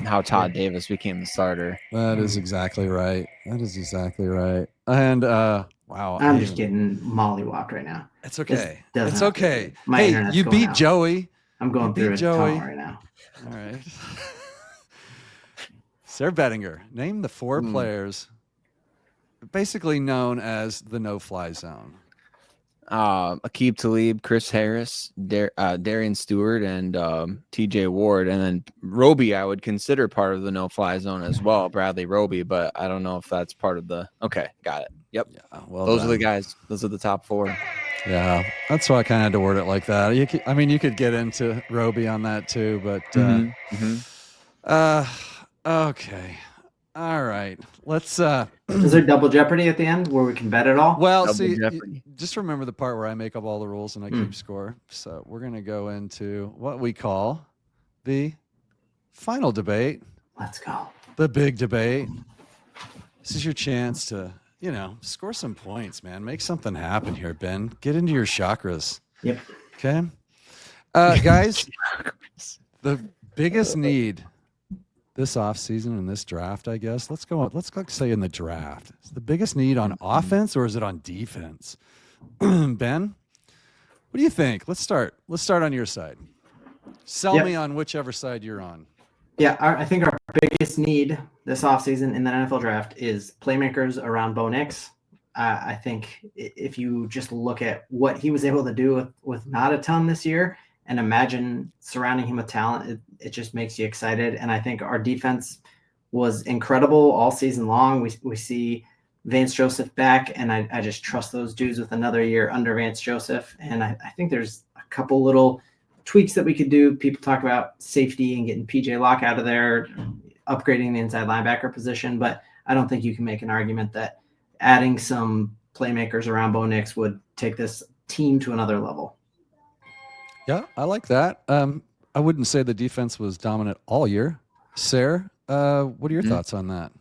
Speaker 3: how Todd Davis became the starter.
Speaker 1: That is exactly right. And wow,
Speaker 2: I'm just getting mollywopped right now.
Speaker 1: It's okay. It's okay. Hey, you beat Joey.
Speaker 2: I'm going through Joey right now.
Speaker 1: All right. Sayre Bedinger, name the 4 players basically known as the no-fly zone.
Speaker 3: Aqib Talib, Chris Harris, Darian Stewart, and TJ Ward. And then Roby, I would consider part of the no-fly zone as well, Bradley Roby, but I don't know if that's part of the... Okay, got it. Yep. Yeah, well, those are the guys. Those are the top 4.
Speaker 1: Yeah, that's why I kind of had to word it like that. You could get into Roby on that too, but okay. All right. Let's
Speaker 2: Is there double jeopardy at the end where we can bet it all?
Speaker 1: Well, just remember the part where I make up all the rules and I keep score. So we're going to go into what we call the final debate.
Speaker 2: Let's go.
Speaker 1: The big debate. This is your chance to, score some points, man. Make something happen here, Ben. Get into your chakras.
Speaker 2: Yep.
Speaker 1: Okay. Guys, the biggest need this offseason and this draft, I guess. Let's say in the draft. Is the biggest need on offense or is it on defense? Ben, what do you think? Let's start on your side. Sell me on whichever side you're on.
Speaker 2: Yeah, I think our biggest need this offseason in the NFL draft is playmakers around Bo Nix. I think if you just look at what he was able to do with not a ton this year and imagine surrounding him with talent, it just makes you excited. And I think our defense was incredible all season long. We see Vance Joseph back, and I just trust those dudes with another year under Vance Joseph. And I think there's a couple little tweaks that we could do. People talk about safety and getting PJ Locke out of there, upgrading the inside linebacker position, but I don't think you can make an argument that adding some playmakers around Bo Nix would take this team to another level.
Speaker 1: Yeah, I like that. I wouldn't say the defense was dominant all year. Sayre, what are your thoughts on that?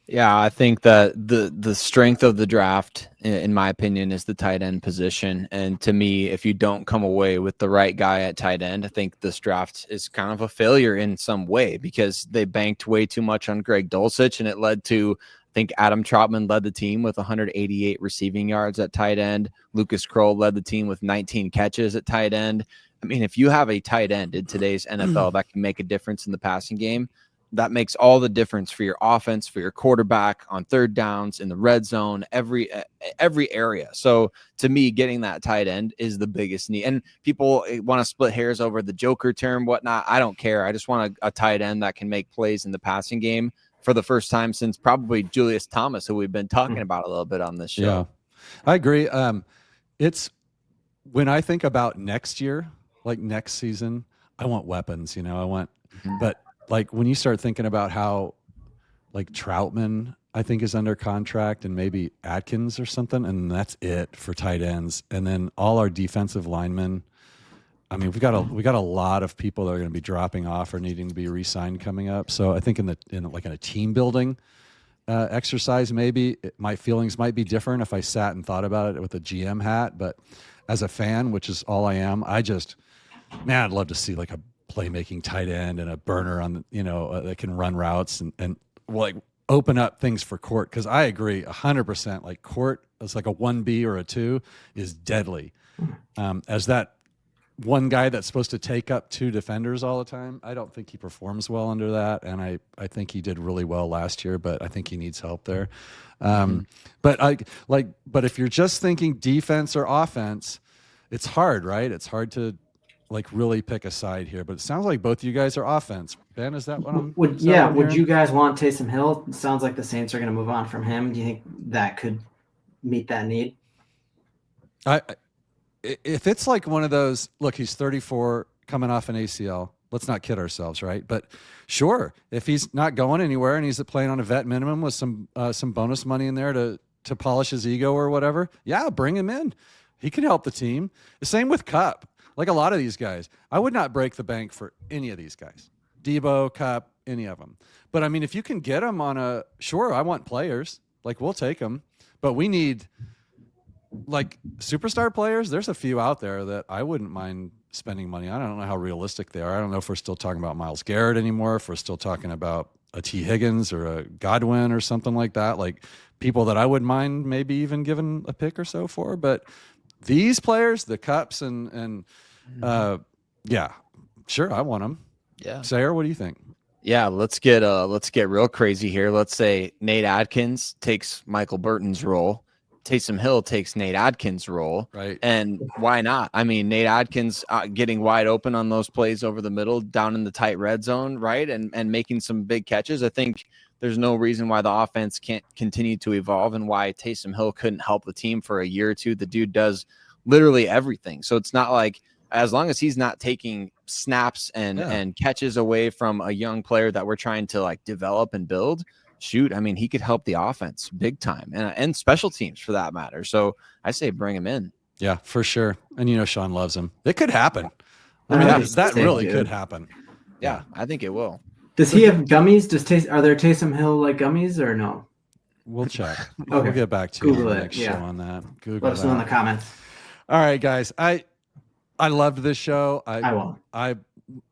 Speaker 3: Yeah, I think that the strength of the draft, in my opinion, is the tight end position. And to me, if you don't come away with the right guy at tight end, I think this draft is kind of a failure in some way because they banked way too much on Greg Dulcich, and it led to think Adam Trautman led the team with 188 receiving yards at tight end. Lucas Kroll led the team with 19 catches at tight end. I mean, if you have a tight end in today's NFL that can make a difference in the passing game, that makes all the difference for your offense, for your quarterback, on third downs, in the red zone, every area. So to me, getting that tight end is the biggest need. And people want to split hairs over the Joker term, whatnot. I don't care. I just want a tight end that can make plays in the passing game for the first time since probably Julius Thomas, who we've been talking about a little bit on this show.
Speaker 1: Yeah, I agree. It's when I think about next year, like next season, I want weapons, but like when you start thinking about how like Trautman, I think, is under contract, and maybe Atkins or something, and that's it for tight ends. And then all our defensive linemen. I mean, we got a lot of people that are going to be dropping off or needing to be re-signed coming up. So I think in a team building exercise, maybe my feelings might be different if I sat and thought about it with a GM hat. But as a fan, which is all I am, I'd love to see like a playmaking tight end and a burner on, that can run routes and like open up things for Court. Cause I agree 100%. Like Court is like a 1B or a 2 is deadly. As that one guy that's supposed to take up 2 defenders all the time, I don't think he performs well under that. And I think he did really well last year, but I think he needs help there. But if you're just thinking defense or offense, it's hard, right? It's hard to like really pick a side here, but it sounds like both of you guys are offense. Ben, is that what I'm
Speaker 2: would you guys want Taysom Hill? It sounds like the Saints are going to move on from him. Do you think that could meet that need?
Speaker 1: If it's like one of those, look, he's 34 coming off an ACL. Let's not kid ourselves, right? But sure, if he's not going anywhere and he's playing on a vet minimum with some bonus money in there to polish his ego or whatever, yeah, bring him in. He can help the team. The same with Kupp. Like a lot of these guys, I would not break the bank for any of these guys. Debo, Kupp, any of them. But I mean, if you can get them on sure, I want players. Like we'll take them, but we need like superstar players. There's a few out there that I wouldn't mind spending money on. I don't know how realistic they are. I don't know if we're still talking about Myles Garrett anymore, if we're still talking about a T. Higgins or a Godwin or something like that, like people that I wouldn't mind maybe even giving a pick or so for. But these players, the Kupps and yeah, sure, I want them.
Speaker 3: Yeah.
Speaker 1: Sayre, what do you think?
Speaker 3: Yeah, let's get real crazy here. Let's say Nate Adkins takes Michael Burton's role. Taysom Hill takes Nate Adkins' role.
Speaker 1: Right.
Speaker 3: And why not? I mean, Nate Adkins getting wide open on those plays over the middle, down in the tight red zone, right? And making some big catches. I think there's no reason why the offense can't continue to evolve and why Taysom Hill couldn't help the team for a year or two. The dude does literally everything. So it's not like, as long as he's not taking snaps and catches away from a young player that we're trying to like develop and build, shoot, I mean, he could help the offense big time and special teams for that matter. So I say bring him in.
Speaker 1: Yeah, for sure. And Sean loves him. It could happen. I mean, that really could happen.
Speaker 3: Yeah, I think it will.
Speaker 2: Does he have gummies? Are there Taysom Hill like gummies or no?
Speaker 1: We'll check.
Speaker 2: Okay.
Speaker 1: We'll get back to
Speaker 2: Google
Speaker 1: you
Speaker 2: it.
Speaker 1: next show on that. Google
Speaker 2: Let us know in the comments.
Speaker 1: All right, guys. I loved this show.
Speaker 2: I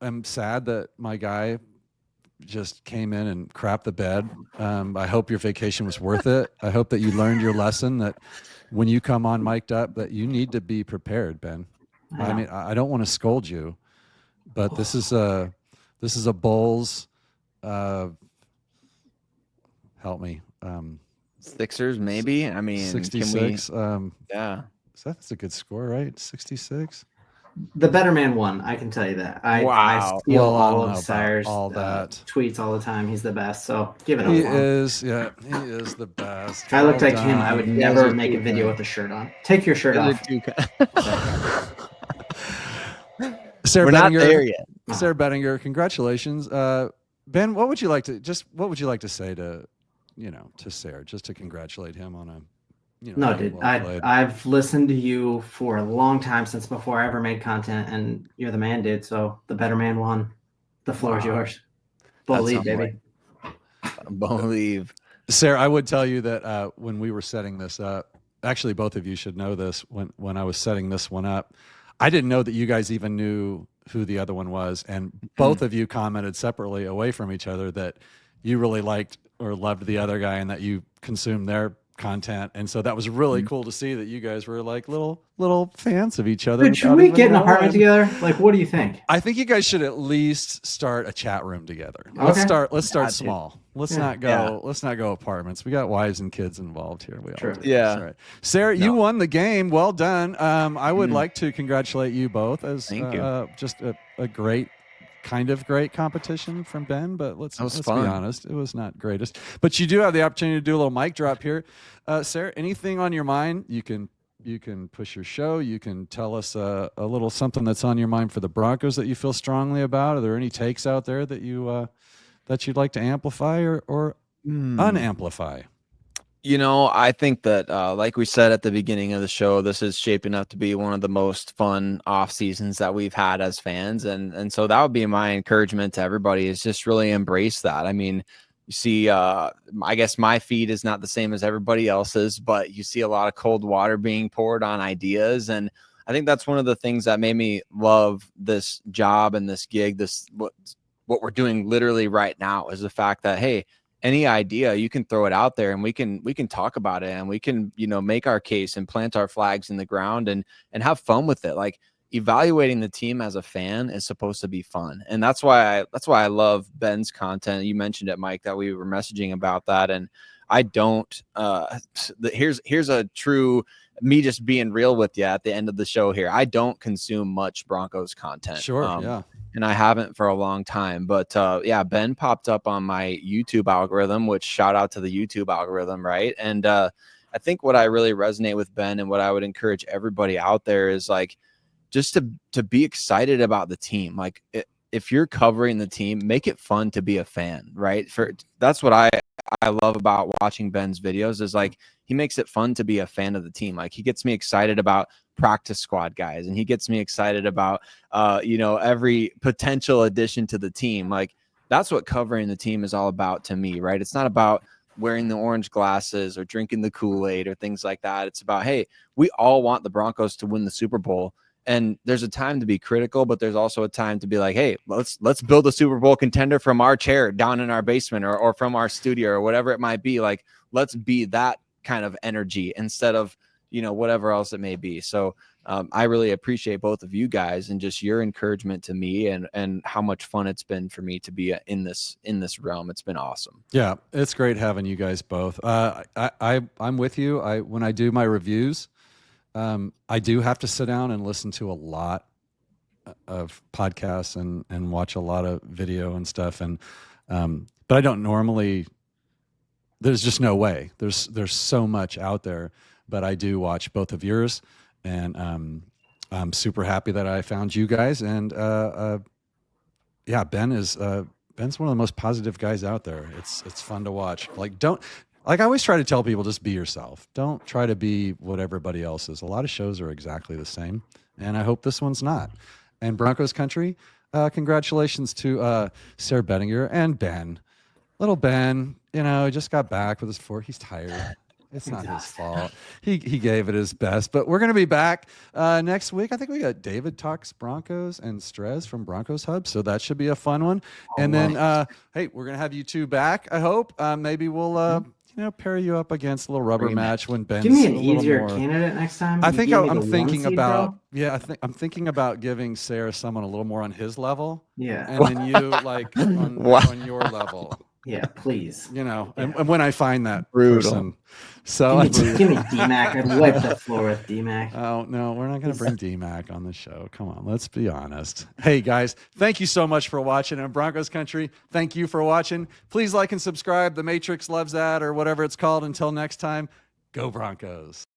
Speaker 1: am sad that my guy just came in and crapped the bed. I hope your vacation was worth it. I hope that you learned your lesson that when you come on mic'd up that you need to be prepared, Ben. I mean, I don't want to scold you, but this is a Bulls help me.
Speaker 3: Sixers maybe. I mean
Speaker 1: 66.
Speaker 3: Yeah.
Speaker 1: That's a good score, right? 66.
Speaker 2: The better man won. I can tell you that. I steal all of Sayre's tweets all the time. He's the best. So give it up.
Speaker 1: He is the best.
Speaker 2: If I looked like him, I would never make a video with a shirt on. Take your shirt off.
Speaker 1: Sayre
Speaker 3: We're
Speaker 1: Bedinger,
Speaker 3: not there yet.
Speaker 1: Sayre Bedinger, congratulations. Ben, what would you like to say to Sayre, just to congratulate him on a
Speaker 2: No, dude, I've listened to you for a long time, since before I ever made content, and you're the man, dude. So the better man won. The floor is yours. Believe, baby.
Speaker 3: Believe.
Speaker 1: Sayre, I would tell you that when we were setting this up, actually both of you should know this, when I was setting this one up, I didn't know that you guys even knew who the other one was, and both of you commented separately away from each other that you really liked or loved the other guy and that you consumed their content. And so that was really cool to see that you guys were like little fans of each other.
Speaker 2: Dude, should we get an apartment together? Like, what do you think?
Speaker 1: I think you guys should at least start a chat room together.
Speaker 2: Okay.
Speaker 1: Let's start small. Let's not go apartments. We got wives and kids involved here.
Speaker 2: True.
Speaker 3: Yeah.
Speaker 1: All right. Sarah, you won the game. Well done. I would like to congratulate you both as just a great competition from Ben, but let's be honest, it was not greatest. But you do have the opportunity to do a little mic drop here. Sarah, anything on your mind? You can push your show. You can tell us a little something that's on your mind for the Broncos that you feel strongly about. Are there any takes out there that you'd like to amplify or unamplify?
Speaker 3: I think that, like we said at the beginning of the show, this is shaping up to be one of the most fun off seasons that we've had as fans. And so that would be my encouragement to everybody, is just really embrace that. I mean, you see, I guess my feed is not the same as everybody else's, but you see a lot of cold water being poured on ideas. And I think that's one of the things that made me love this job and this gig, what we're doing literally right now, is the fact that, hey, any idea, you can throw it out there and we can talk about it, and we can, make our case and plant our flags in the ground and have fun with it. Like, evaluating the team as a fan is supposed to be fun. And that's why I love Ben's content. You mentioned it, Mike, that we were messaging about that. And I don't, here's a true, me just being real with you at the end of the show here. I don't consume much Broncos content.
Speaker 1: Sure. Yeah.
Speaker 3: And I haven't for a long time, but Ben popped up on my YouTube algorithm, which shout out to the YouTube algorithm. Right. And I think what I really resonate with Ben, and what I would encourage everybody out there, is like, just to be excited about the team. Like, if you're covering the team, make it fun to be a fan. Right. That's what I love about watching Ben's videos, is like, he makes it fun to be a fan of the team. Like, he gets me excited about practice squad guys, and he gets me excited about every potential addition to the team. Like, that's what covering the team is all about to me, right? It's not about wearing the orange glasses or drinking the Kool-Aid or things like that. It's about, hey, we all want the Broncos to win the Super Bowl, and there's a time to be critical, but there's also a time to be like, hey, let's build a Super Bowl contender from our chair down in our basement or from our studio or whatever it might be. Like, let's be that kind of energy instead of whatever else it may be. So I really appreciate both of you guys and just your encouragement to me, and how much fun it's been for me to be in this realm. It's been awesome.
Speaker 1: Yeah, it's great having you guys both. I'm with you. When I do my reviews, I do have to sit down and listen to a lot of podcasts and watch a lot of video and stuff. And but I don't normally. There's just no way. There's so much out there. But I do watch both of yours, and I'm super happy that I found you guys. And Ben's one of the most positive guys out there. It's fun to watch. I always try to tell people, just be yourself. Don't try to be what everybody else is. A lot of shows are exactly the same, and I hope this one's not. And Broncos Country, congratulations to Sayre Bedinger and Ben. Little Ben, he just got back with his he's tired. It's not his fault. He gave it his best. But we're going to be back next week. I think we got David Talks Broncos and Strez from Broncos Hub, so that should be a fun one. And then, hey, we're going to have you two back, I hope. Maybe we'll pair you up against a little rubber match when Ben's
Speaker 2: give me an easier candidate next time.
Speaker 1: I think I'm thinking about I'm thinking about giving Sarah someone a little more on his level.
Speaker 2: Yeah.
Speaker 1: And then you like on your level.
Speaker 2: Yeah, please.
Speaker 1: And when I find that person. So
Speaker 2: give me D-Mac. I'd wipe the floor with D-Mac.
Speaker 1: Oh, no, we're not going to bring D-Mac on the show. Come on, let's be honest. Hey, guys, thank you so much for watching. And Broncos Country, thank you for watching. Please like and subscribe. The Matrix loves that, or whatever it's called. Until next time, go Broncos.